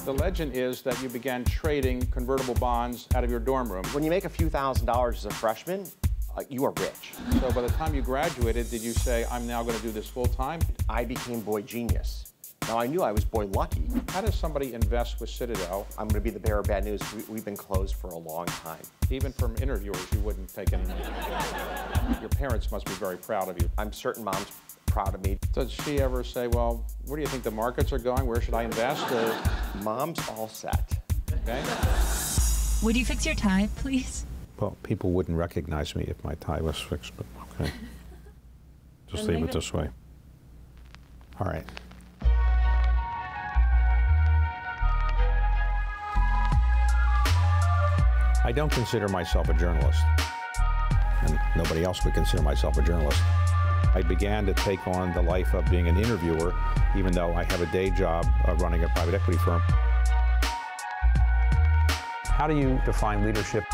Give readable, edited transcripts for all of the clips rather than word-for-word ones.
The legend is that you began trading convertible bonds out of your dorm room. When you make a few $1,000s as a freshman, you are rich. So by the time you graduated, did you say, I'm now going to do this full time? I became boy genius. Now, I knew I was boy lucky. How does somebody invest with Citadel? I'm going to be the bearer of bad news. We've been closed for a long time. Even from interviewers, you wouldn't take any money. Your parents must be very proud of you. I'm certain Mom's proud of me. Does she ever say, well, where do you think the markets are going? Where should I invest? Mom's all set. Okay. Would you fix your tie, please? Well, people wouldn't recognize me if my tie was fixed, but okay. Just leave it this way. All right. I don't consider myself a journalist, and nobody else would consider myself a journalist. I began to take on the life of being an interviewer, even though I have a day job running a private equity firm. How do you define leadership?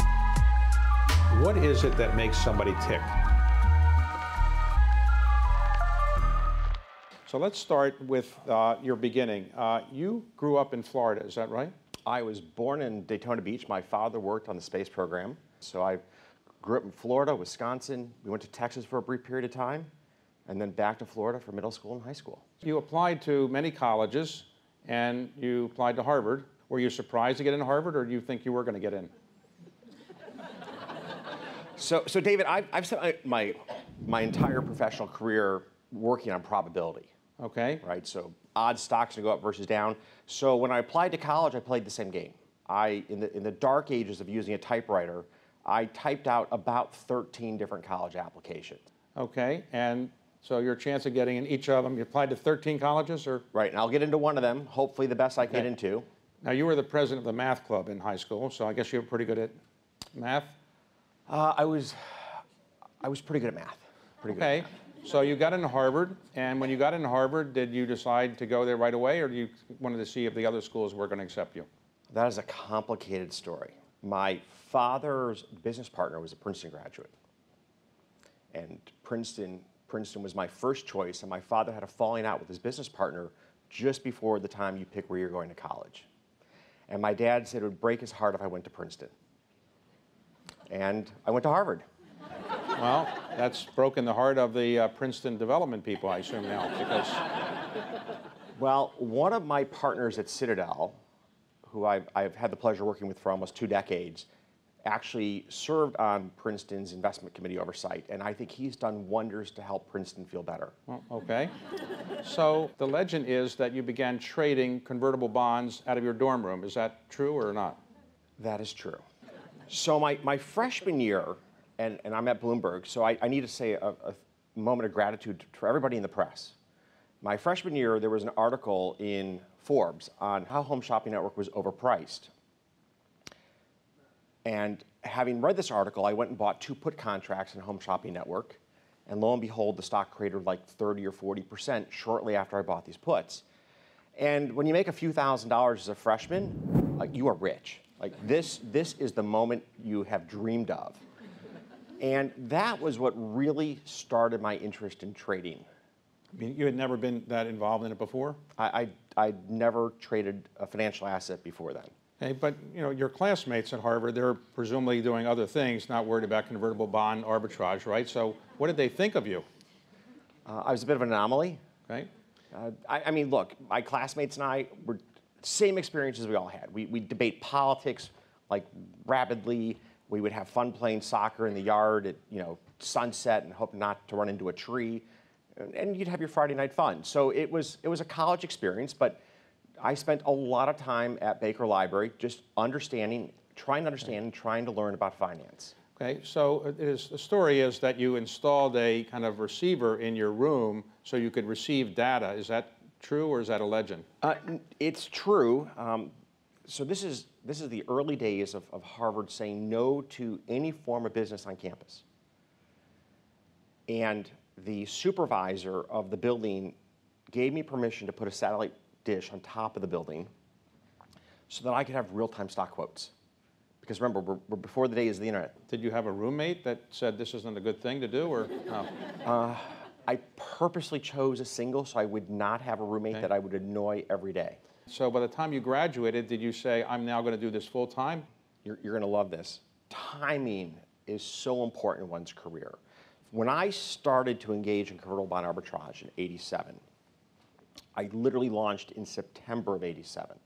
What is it that makes somebody tick? So let's start with your beginning. You grew up in Florida, is that right? I was born in Daytona Beach. My father worked on the space program. So I grew up in Florida, Wisconsin. We went to Texas for a brief period of time, and then back to Florida for middle school and high school. You applied to many colleges, and you applied to Harvard. Were you surprised to get into Harvard, or do you think you were going to get in? So David, I've spent my entire professional career working on probability. Okay. Right, so odds stocks to go up versus down. So when I applied to college, I played the same game. In the dark ages of using a typewriter, I typed out about 13 different college applications. Okay, and so your chance of getting in each of them, you applied to 13 colleges, or? Right, and I'll get into one of them, hopefully the best I can get into. Now, you were the president of the math club in high school, so I guess you were pretty good at math? I was pretty good at math. Pretty good at math. So you got into Harvard, and when you got into Harvard, did you decide to go there right away, or you wanted to see if the other schools were going to accept you? That is a complicated story. My father's business partner was a Princeton graduate, and Princeton was my first choice, and my father had a falling out with his business partner just before the time you pick where you're going to college. And my dad said it would break his heart if I went to Princeton. And I went to Harvard. Well, that's broken the heart of the Princeton development people, I assume now, because... Well, one of my partners at Citadel, who I've had the pleasure of working with for almost 2 decades, actually served on Princeton's investment committee oversight, and I think he's done wonders to help Princeton feel better. Well, okay. So the legend is that you began trading convertible bonds out of your dorm room. Is that true or not? That is true. So my freshman year, and I'm at Bloomberg, so I need to say a moment of gratitude for everybody in the press. My freshman year, there was an article in Forbes on how Home Shopping Network was overpriced. And having read this article, I went and bought 2 put contracts in Home Shopping Network, and lo and behold, the stock cratered like 30 or 40% shortly after I bought these puts. And when you make a few $1,000s as a freshman, you are rich. Like this is the moment you have dreamed of. And that was what really started my interest in trading. I mean, you had never been that involved in it before? I'd never traded a financial asset before then. Okay, but you know, your classmates at Harvard, they're presumably doing other things, not worried about convertible bond arbitrage, right? So what did they think of you? I was a bit of an anomaly. Okay. I mean, look, my classmates and I were same experiences we all had. We debate politics like rapidly. We would have fun playing soccer in the yard at sunset and hope not to run into a tree. And you'd have your Friday night fun. So it was a college experience, but I spent a lot of time at Baker Library just trying to understand and trying to learn about finance. Okay, so the story is that you installed a kind of receiver in your room so you could receive data. Is that true, or is that a legend? It's true. So this is the early days of Harvard saying no to any form of business on campus. And the supervisor of the building gave me permission to put a satellite dish on top of the building so that I could have real-time stock quotes. Because remember, we're before the days of the internet. Did you have a roommate that said this isn't a good thing to do, or no? I purposely chose a single so I would not have a roommate that I would annoy every day. So by the time you graduated, did you say, I'm now going to do this full time? You're going to love this. Timing is so important in one's career. When I started to engage in convertible bond arbitrage in '87, I literally launched in September of '87.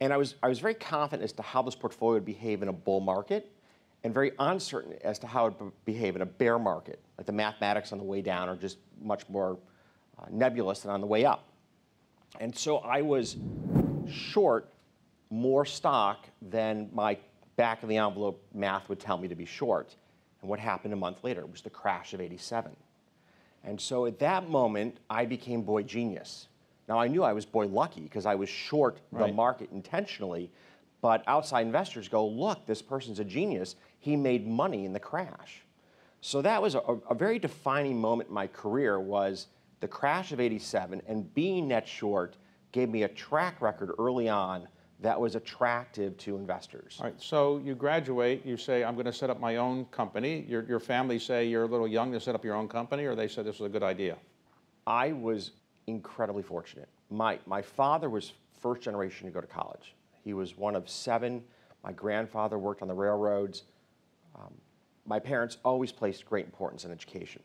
And I was very confident as to how this portfolio would behave in a bull market, and very uncertain as to how it would behave in a bear market. Like the mathematics on the way down are just much more nebulous than on the way up. And so I was short more stock than my back of the envelope math would tell me to be short. And what happened a month later was the crash of '87. And so at that moment, I became boy genius. Now I knew I was boy lucky because I was short the market intentionally, but outside investors go, look, this person's a genius. He made money in the crash. So that was a very defining moment in my career, was the crash of '87, and being net short gave me a track record early on that was attractive to investors. All right, so you graduate, you say, I'm going to set up my own company. Your family say you're a little young to set up your own company, or they said this was a good idea? I was incredibly fortunate. My father was first generation to go to college. He was one of 7. My grandfather worked on the railroads. My parents always placed great importance in education.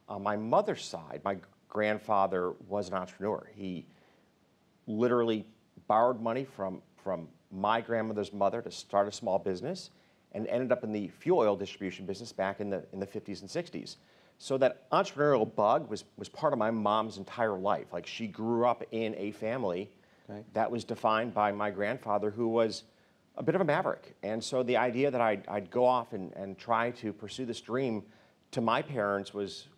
On my mother's side, my grandfather was an entrepreneur. He literally borrowed money from my grandmother's mother to start a small business, and ended up in the fuel oil distribution business back in the 50s and 60s. So that entrepreneurial bug was part of my mom's entire life. Like, she grew up in a family that was defined by my grandfather, who was a bit of a maverick. And so the idea that I'd go off and try to pursue this dream to my parents was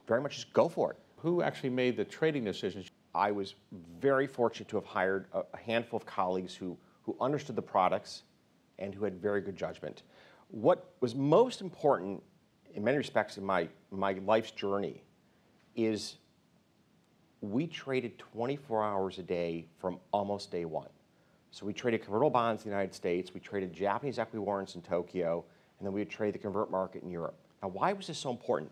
very much just go for it. Who actually made the trading decisions? I was very fortunate to have hired a handful of colleagues who understood the products and who had very good judgment. What was most important in many respects in my life's journey is we traded 24 hours a day from almost day one. So we traded convertible bonds in the United States, we traded Japanese equity warrants in Tokyo, and then we would trade the convert market in Europe. Now, why was this so important?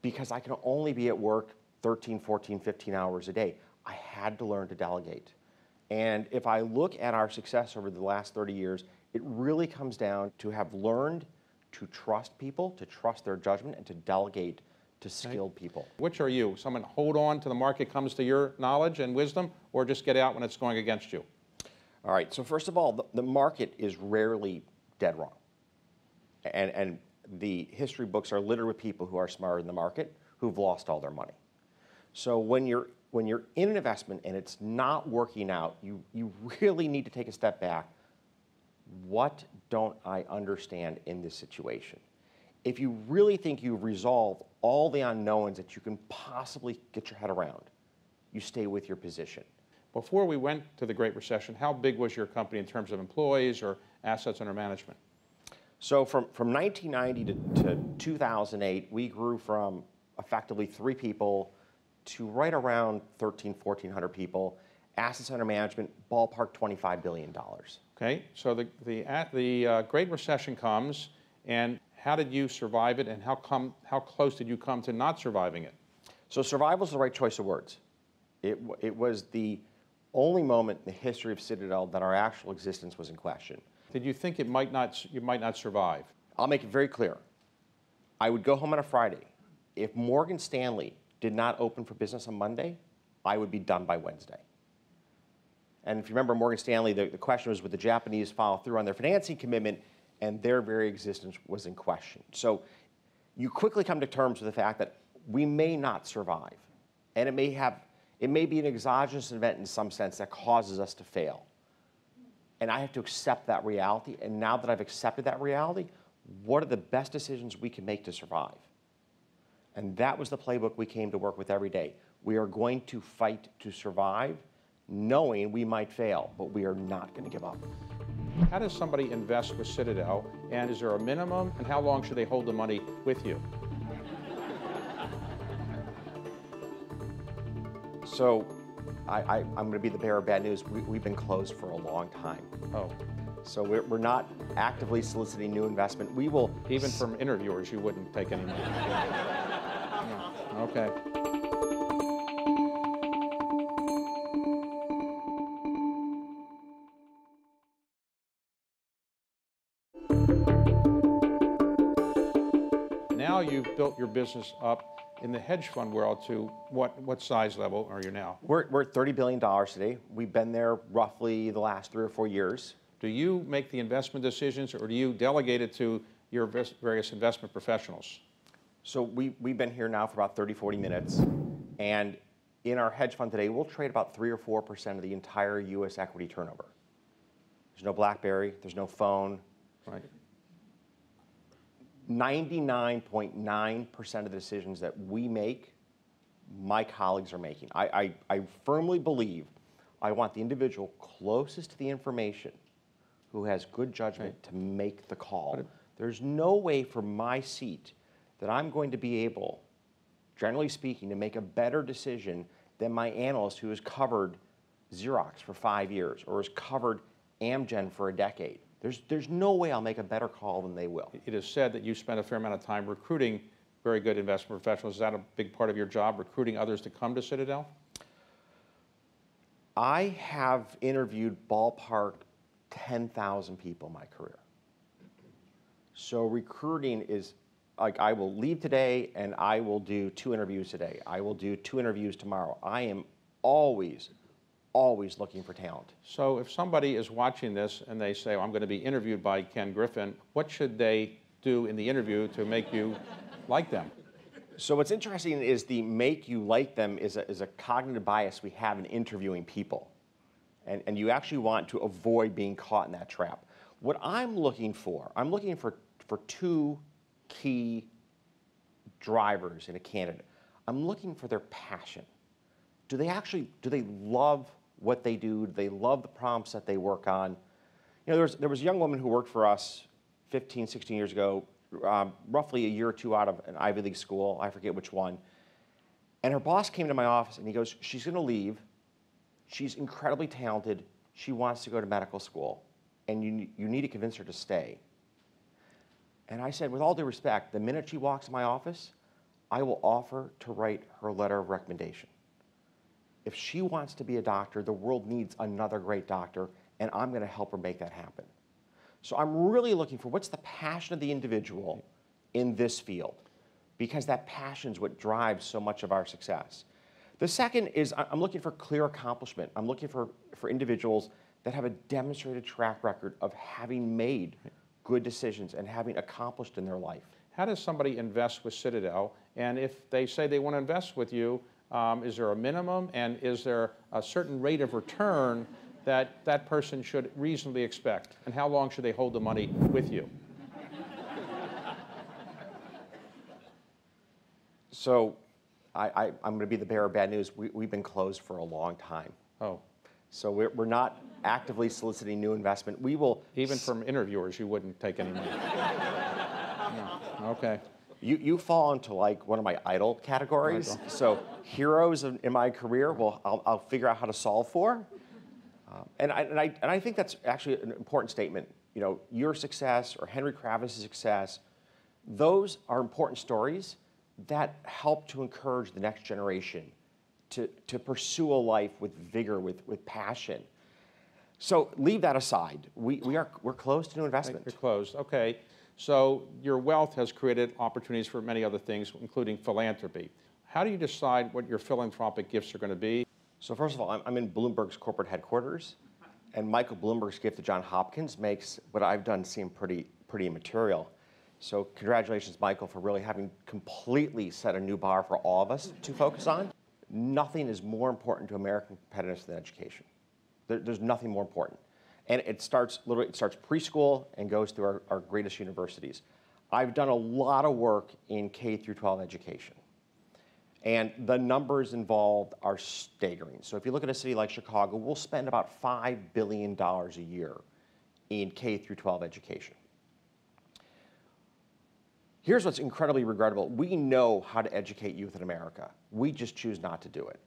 Because I can only be at work 13, 14, 15 hours a day. I had to learn to delegate. And if I look at our success over the last 30 years, it really comes down to have learned to trust people, to trust their judgment, and to delegate to skilled people. Which are you? Someone hold on to the market comes to your knowledge and wisdom, or just get out when it's going against you? All right, so first of all, the market is rarely dead wrong. And the history books are littered with people who are smarter than the market, who've lost all their money. So when you're in an investment and it's not working out, you really need to take a step back. What don't I understand in this situation? If you really think you've resolved all the unknowns that you can possibly get your head around, you stay with your position. Before we went to the Great Recession, how big was your company in terms of employees or assets under management? So from 1990 to 2008, we grew from effectively 3 people to right around 1,400 people. Assets under management, ballpark $25 billion. Okay, so the Great Recession comes, and how did you survive it, and how close did you come to not surviving it? So survival is the right choice of words. It was the only moment in the history of Citadel that our actual existence was in question. Did you think you might not survive? I'll make it very clear. I would go home on a Friday. If Morgan Stanley did not open for business on Monday, I would be done by Wednesday. And if you remember Morgan Stanley, the question was, would the Japanese follow through on their financing commitment, and their very existence was in question. So you quickly come to terms with the fact that we may not survive. And it may be an exogenous event in some sense that causes us to fail. And I have to accept that reality. And now that I've accepted that reality, what are the best decisions we can make to survive? And that was the playbook we came to work with every day. We are going to fight to survive, knowing we might fail, but we are not going to give up. How does somebody invest with Citadel, and is there a minimum, and how long should they hold the money with you? So I'm going to be the bearer of bad news. We've been closed for a long time. Oh. So we're not actively soliciting new investment. We will... Even from interviewers, you wouldn't take any money? No. Okay. now you've built your business up in the hedge fund world to what size level are you now? We're at $30 billion today. We've been there roughly the last 3 or 4 years. Do you make the investment decisions, or do you delegate it to your various investment professionals? So we've been here now for about 30, 40 minutes. And in our hedge fund today, we'll trade about 3 or 4% of the entire U.S. equity turnover. There's no BlackBerry, there's no phone. Right. 99.9% of the decisions that we make, my colleagues are making. I firmly believe I want the individual closest to the information who has good judgment to make the call. There's no way from my seat that I'm going to be able, generally speaking, to make a better decision than my analyst who has covered Xerox for 5 years or has covered Amgen for a decade. There's no way I'll make a better call than they will. It is said that you spend a fair amount of time recruiting very good investment professionals. Is that a big part of your job, recruiting others to come to Citadel? I have interviewed ballpark 10,000 people in my career. So recruiting is, like, I will leave today and I will do 2 interviews today. I will do 2 interviews tomorrow. I am always looking for talent. So if somebody is watching this and they say, I'm going to be interviewed by Ken Griffin, what should they do in the interview to make you like them? So what's interesting is the make you like them is a cognitive bias we have in interviewing people. And you actually want to avoid being caught in that trap. What I'm looking for 2 key drivers in a candidate. I'm looking for their passion. Do they love what they do? Do they love the problems that they work on? You know, there was a young woman who worked for us 15, 16 years ago, roughly a year or 2 out of an Ivy League school, I forget which one. And her boss came to my office and he goes, she's gonna leave. She's incredibly talented. She wants to go to medical school. And you need to convince her to stay. And I said, with all due respect, the minute she walks in my office, I will offer to write her letter of recommendation. If she wants to be a doctor, the world needs another great doctor, and I'm going to help her make that happen. So I'm really looking for what's the passion of the individual in this field, because that passion is what drives so much of our success. The second is I'm looking for clear accomplishment. I'm looking for individuals that have a demonstrated track record of having made good decisions and having accomplished in their life. How does somebody invest with Citadel? And if they say they want to invest with you, is there a minimum, and is there a certain rate of return that that person should reasonably expect? And how long should they hold the money with you? So I'm going to be the bearer of bad news. We've been closed for a long time. Oh. So we're not actively soliciting new investment. We will... Even from interviewers, you wouldn't take any money? No. Okay. You fall into like one of my idol categories. So heroes in my career, well, I'll figure out how to solve for. And I think that's actually an important statement. You know, your success or Henry Kravis' success, those are important stories that help to encourage the next generation to pursue a life with vigor, with passion. So leave that aside. We're closed to new investment. You're closed. Okay. So your wealth has created opportunities for many other things, including philanthropy. How do you decide what your philanthropic gifts are going to be? So first of all, I'm in Bloomberg's corporate headquarters, and Michael Bloomberg's gift to Johns Hopkins makes what I've done seem pretty immaterial. So congratulations, Michael, for really having completely set a new bar for all of us to focus on. Nothing is more important to American competitiveness than education. There's nothing more important. And it starts preschool and goes through our greatest universities. I've done a lot of work in K through 12 education. And the numbers involved are staggering. So if you look at a city like Chicago, we'll spend about $5 billion a year in K through 12 education. Here's what's incredibly regrettable. We know how to educate youth in America. We just choose not to do it.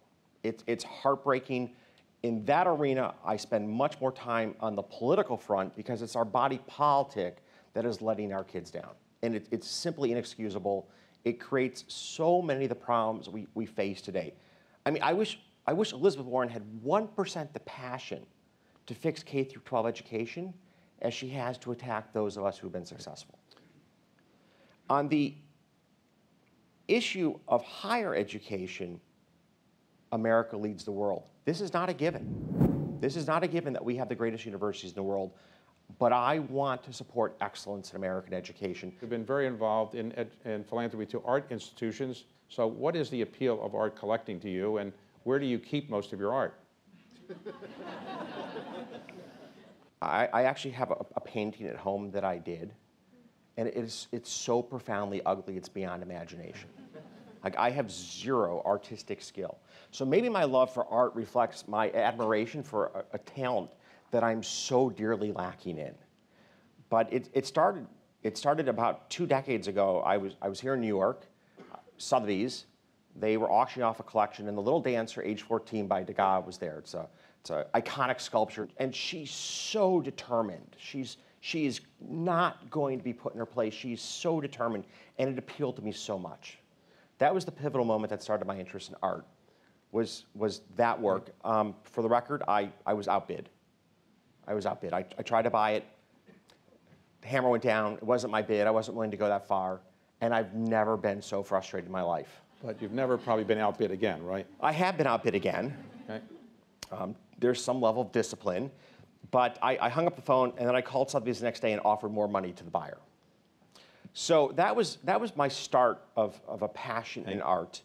It's heartbreaking. In that arena, I spend much more time on the political front because it's our body politic that is letting our kids down. And it's simply inexcusable. It creates so many of the problems we face today. I mean, I wish Elizabeth Warren had 1% the passion to fix K through 12 education as she has to attack those of us who've been successful. On the issue of higher education, America leads the world. This is not a given. This is not a given that we have the greatest universities in the world, but I want to support excellence in American education. You've been very involved in philanthropy to art institutions. So what is the appeal of art collecting to you, and where do you keep most of your art? I actually have a painting at home that I did, and it's so profoundly ugly, it's beyond imagination. Like, I have zero artistic skill. So maybe my love for art reflects my admiration for a talent that I'm so dearly lacking in. But it started about 2 decades ago. I was here in New York, Sotheby's. They were auctioning off a collection, and the little dancer, age 14, by Degas was there. It's an iconic sculpture, and she's so determined. She is not going to be put in her place. She's so determined, and it appealed to me so much. That was the pivotal moment that started my interest in art, was that work. For the record, I was outbid. I tried to buy it. The hammer went down. It wasn't my bid. I wasn't willing to go that far, and I've never been so frustrated in my life. But you've never probably been outbid again, right? I have been outbid again. Okay. There's some level of discipline, but I hung up the phone, and then I called Sotheby's the next day and offered more money to the buyer. So that was my start of a passion in art.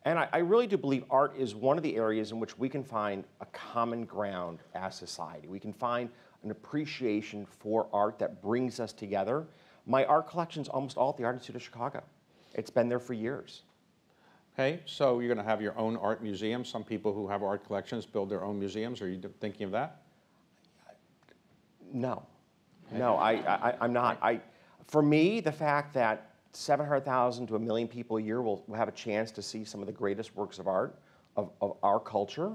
And I really do believe art is one of the areas in which we can find a common ground as society. We can find an appreciation for art that brings us together. My art collection's almost all at the Art Institute of Chicago. It's been there for years. Okay, so you're going to have your own art museum. Some people who have art collections build their own museums. Are you thinking of that? No. No, I'm not. For me, the fact that 700,000 to 1 million people a year will have a chance to see some of the greatest works of art of our culture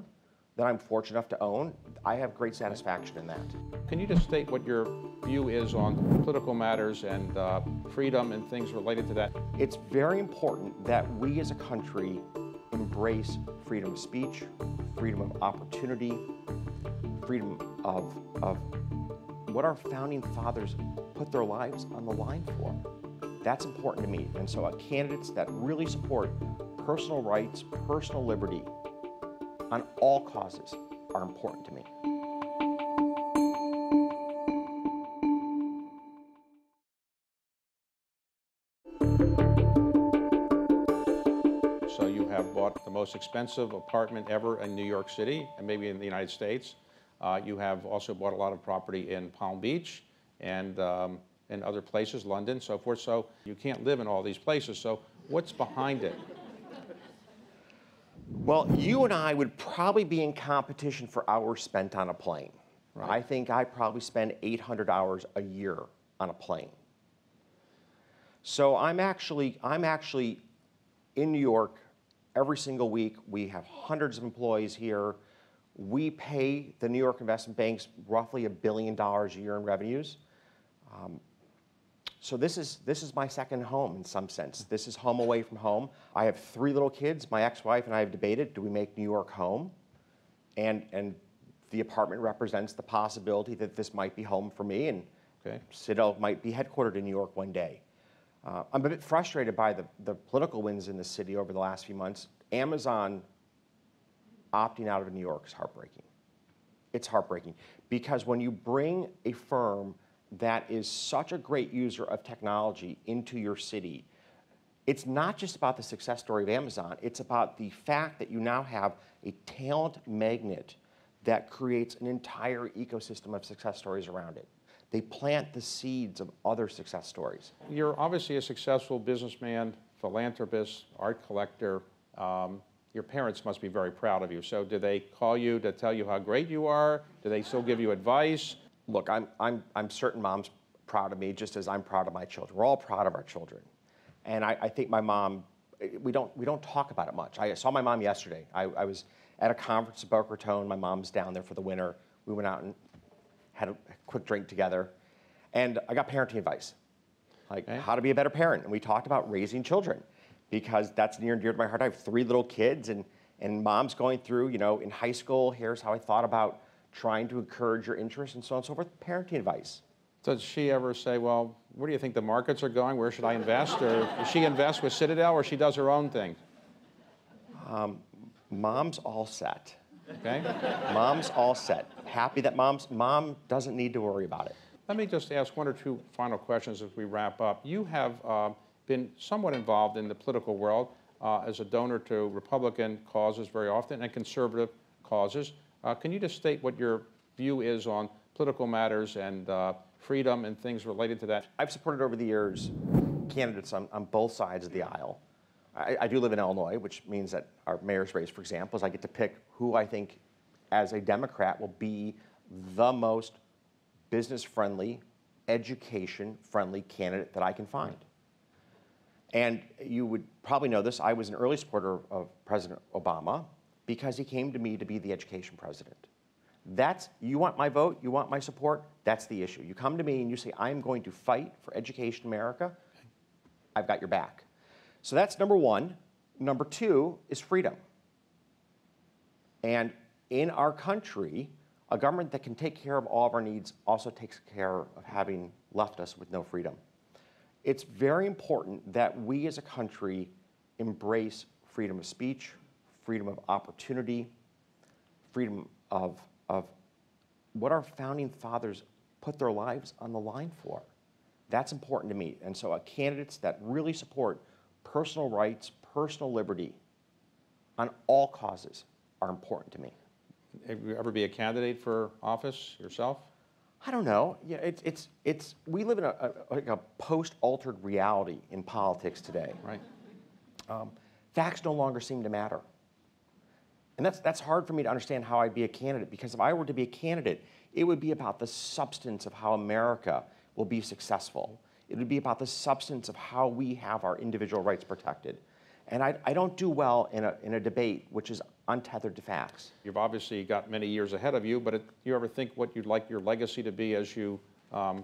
that I'm fortunate enough to own, I have great satisfaction in that. Can you just state what your view is on political matters and freedom and things related to that? It's very important that we as a country embrace freedom of speech, freedom of opportunity, freedom of what our founding fathers put their lives on the line for. That's important to me. And so candidates that really support personal rights, personal liberty on all causes are important to me. So you have bought the most expensive apartment ever in New York City and maybe in the United States. You have also bought a lot of property in Palm Beach and in other places, London, so forth. So you can't live in all these places. So what's behind it? Well, you and I would probably be in competition for hours spent on a plane. Right. I think I probably spend 800 hours a year on a plane. So I'm actually in New York every single week. We have hundreds of employees here. We pay the New York investment banks roughly $1 billion a year in revenues. So this is my second home in some sense. This is home away from home. I have 3 little kids. My ex-wife and I have debated, do we make New York home? And the apartment represents the possibility that this might be home for me, and Citadel might be headquartered in New York one day. I'm a bit frustrated by the political winds in the city over the last few months. Amazon opting out of New York is heartbreaking. It's heartbreaking because when you bring a firm that is such a great user of technology into your city, it's not just about the success story of Amazon, it's about the fact that you now have a talent magnet that creates an entire ecosystem of success stories around it. They plant the seeds of other success stories. You're obviously a successful businessman, philanthropist, art collector. Your parents must be very proud of you. So do they call you to tell you how great you are? Do they still give you advice? Look, I'm certain Mom's proud of me just as I'm proud of my children. We're all proud of our children. And I think my mom, we don't talk about it much. I saw my mom yesterday. I was at a conference in Boca Raton. My mom's down there for the winter. We went out and had a quick drink together. And I got parenting advice, like how to be a better parent. And we talked about raising children because that's near and dear to my heart. I have 3 little kids, and Mom's going through, in high school, here's how I thought about trying to encourage your interest and so on and so forth. Parenting advice. Does she ever say, well, where do you think the markets are going? Where should I invest? Or does she invest with Citadel, or she does her own thing? Mom's all set. Okay? Mom's all set. Happy that mom doesn't need to worry about it. Let me just ask one or two final questions as we wrap up. You have been somewhat involved in the political world as a donor to Republican causes very often and conservative causes. Can you just state what your view is on political matters and freedom and things related to that? I've supported over the years candidates on both sides of the aisle. I do live in Illinois, which means that our mayor's race, for example, is I get to pick who I think, as a Democrat, will be the most business-friendly, education-friendly candidate that I can find. And you would probably know this, I was an early supporter of President Obama because he came to me to be the education president. You want my vote, you want my support, that's the issue. You come to me and you say, I'm going to fight for education in America, I've got your back. So that's number one. Number two is freedom. And in our country, a government that can take care of all of our needs also takes care of having left us with no freedom. It's very important that we as a country embrace freedom of speech, freedom of opportunity, freedom of what our founding fathers put their lives on the line for. That's important to me. And so candidates that really support personal rights, personal liberty on all causes are important to me. Have you ever be a candidate for office yourself? I don't know. Yeah, we live in a post-altered reality in politics today. Right. Facts no longer seem to matter. And that's hard for me to understand how I'd be a candidate, because if I were to be a candidate, it would be about the substance of how America will be successful. It would be about the substance of how we have our individual rights protected. And I don't do well in a debate which is untethered to facts. You've obviously got many years ahead of you, but do you ever think what you'd like your legacy to be as you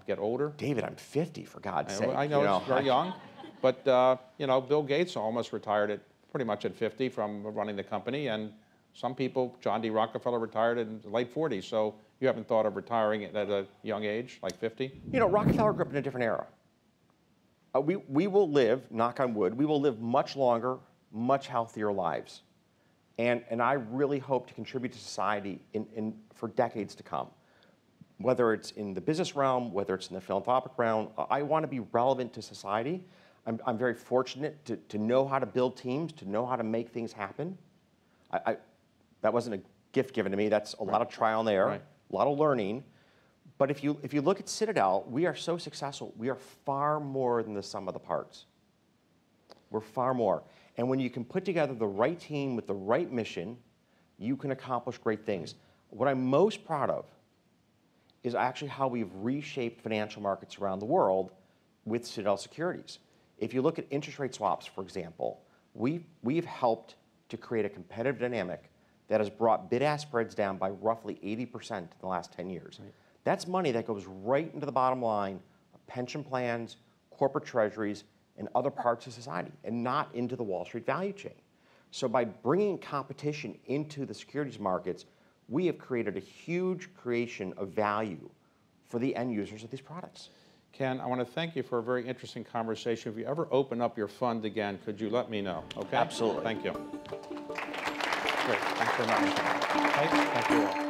get older? David, I'm 50, for God's sake. I know it's very young, but Bill Gates almost retired pretty much at 50 from running the company, and some people, John D. Rockefeller, retired in the late 40s, so you haven't thought of retiring at a young age, like 50? Rockefeller grew up in a different era. We will live, knock on wood, we will live much longer, much healthier lives. And I really hope to contribute to society for decades to come. Whether it's in the business realm, whether it's in the philanthropic realm, I want to be relevant to society. I'm very fortunate to know how to build teams, to know how to make things happen. That wasn't a gift given to me. That's a lot of trial and error, a lot of learning. But if you look at Citadel, we are so successful. We are far more than the sum of the parts. We're far more. And when you can put together the right team with the right mission, you can accomplish great things. What I'm most proud of is actually how we've reshaped financial markets around the world with Citadel Securities. If you look at interest rate swaps, for example, we've helped to create a competitive dynamic that has brought bid-ask spreads down by roughly 80% in the last 10 years. Right. That's money that goes right into the bottom line of pension plans, corporate treasuries, and other parts of society, and not into the Wall Street value chain. So by bringing competition into the securities markets, we have created a huge creation of value for the end users of these products. Ken, I want to thank you for a very interesting conversation. If you ever open up your fund again, could you let me know? Okay? Absolutely. Thank you. Great. Thanks very much. Thank you all.